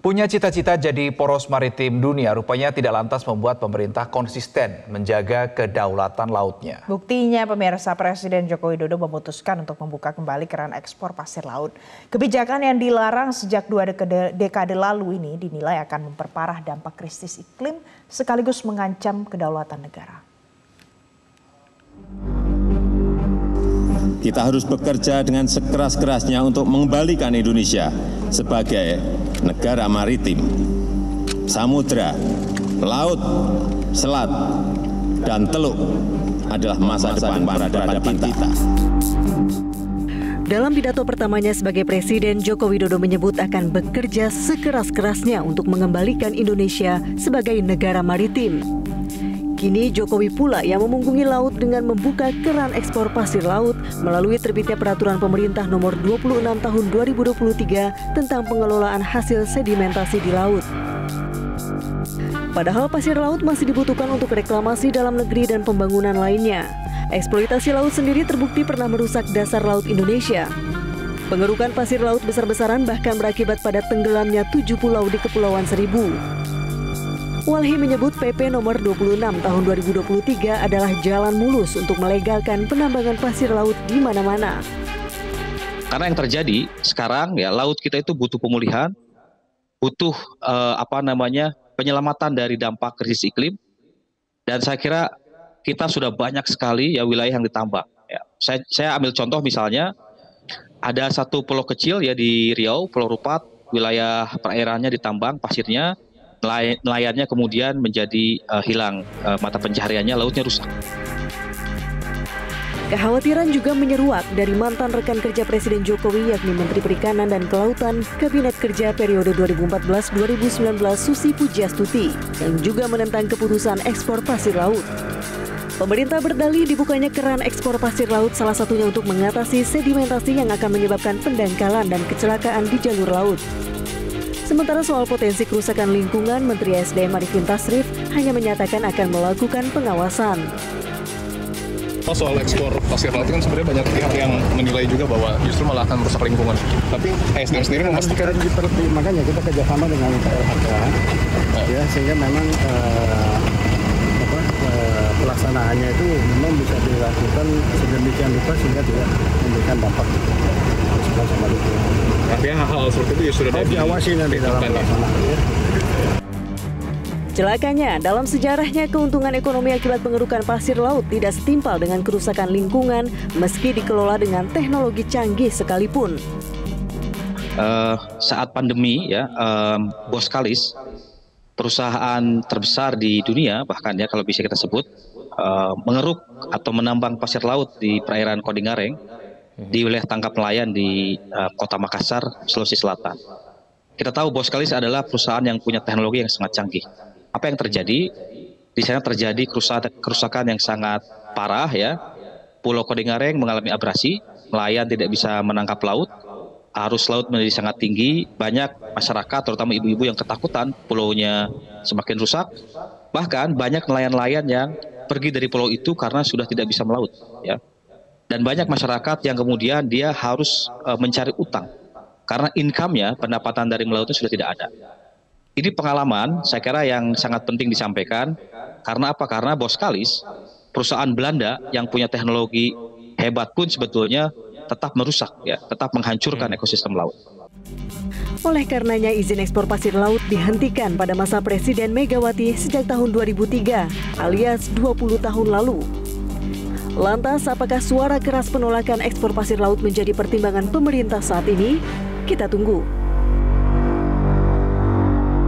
Punya cita-cita jadi poros maritim dunia, rupanya tidak lantas membuat pemerintah konsisten menjaga kedaulatan lautnya. Buktinya pemirsa, Presiden Joko Widodo memutuskan untuk membuka kembali keran ekspor pasir laut. Kebijakan yang dilarang sejak 2 dekade lalu ini dinilai akan memperparah dampak krisis iklim sekaligus mengancam kedaulatan negara. Kita harus bekerja dengan sekeras-kerasnya untuk mengembalikan Indonesia sebagai negara maritim, samudra, laut, selat, dan teluk adalah masa depan peradaban kita. Dalam pidato pertamanya sebagai Presiden, Joko Widodo menyebut akan bekerja sekeras-kerasnya untuk mengembalikan Indonesia sebagai negara maritim. Kini Jokowi pula yang memunggungi laut dengan membuka keran ekspor pasir laut melalui terbitnya peraturan pemerintah nomor 26 tahun 2023 tentang pengelolaan hasil sedimentasi di laut. Padahal pasir laut masih dibutuhkan untuk reklamasi dalam negeri dan pembangunan lainnya. Eksploitasi laut sendiri terbukti pernah merusak dasar laut Indonesia. Pengerukan pasir laut besar-besaran bahkan berakibat pada tenggelamnya 7 pulau di Kepulauan Seribu. Walhi menyebut PP nomor 26 tahun 2023 adalah jalan mulus untuk melegalkan penambangan pasir laut di mana-mana. Karena yang terjadi sekarang ya, laut kita itu butuh pemulihan, butuh penyelamatan dari dampak krisis iklim, dan saya kira kita sudah banyak sekali ya wilayah yang ditambang. Ya. Saya ambil contoh misalnya ada satu pulau kecil ya di Riau, Pulau Rupat, wilayah perairannya ditambang pasirnya. Nelayannya kemudian menjadi hilang mata pencahariannya, lautnya rusak. Kekhawatiran juga menyeruak dari mantan rekan kerja Presiden Jokowi yakni Menteri Perikanan dan Kelautan Kabinet Kerja periode 2014-2019 Susi Pujiastuti yang juga menentang keputusan ekspor pasir laut. Pemerintah berdalih dibukanya keran ekspor pasir laut salah satunya untuk mengatasi sedimentasi yang akan menyebabkan pendangkalan dan kecelakaan di jalur laut. Sementara soal potensi kerusakan lingkungan, Menteri SDM Arifin Tasrif hanya menyatakan akan melakukan pengawasan. Soal ekspor pasir laut kan sebenarnya banyak pihak yang menilai juga bahwa justru malah akan merusak lingkungan. Tapi SDM sendiri memastikan makanya kita kerjasama dengan KLHK, ya, sehingga memang pelaksanaannya itu memang bisa dilakukan sedemikian rupa sehingga tidak memberikan dampak sama lingkungan. Artinya hal-hal seperti itu ya sudah diawasi nanti dalam pelaksanaan. Celakanya, dalam sejarahnya keuntungan ekonomi akibat pengerukan pasir laut tidak setimpal dengan kerusakan lingkungan meski dikelola dengan teknologi canggih sekalipun. Saat pandemi ya, Boskalis, perusahaan terbesar di dunia bahkan ya kalau bisa kita sebut, mengeruk atau menambang pasir laut di perairan Kodingareng di wilayah tangkap nelayan di Kota Makassar, Sulawesi Selatan. Kita tahu Boskalis adalah perusahaan yang punya teknologi yang sangat canggih. Apa yang terjadi? Di sana terjadi kerusakan yang sangat parah ya. Pulau Kodingareng mengalami abrasi, nelayan tidak bisa menangkap laut, arus laut menjadi sangat tinggi, banyak masyarakat terutama ibu-ibu yang ketakutan pulaunya semakin rusak. Bahkan banyak nelayan-nelayan yang pergi dari pulau itu karena sudah tidak bisa melaut ya. Dan banyak masyarakat yang kemudian dia harus mencari utang karena income-nya, pendapatan dari melautnya sudah tidak ada. Ini pengalaman saya kira yang sangat penting disampaikan. Karena apa? Karena Boskalis, perusahaan Belanda yang punya teknologi hebat pun sebetulnya tetap merusak ya, tetap menghancurkan ekosistem laut. Oleh karenanya izin ekspor pasir laut dihentikan pada masa Presiden Megawati sejak tahun 2003 alias 20 tahun lalu. Lantas, apakah suara keras penolakan ekspor pasir laut menjadi pertimbangan pemerintah saat ini? Kita tunggu.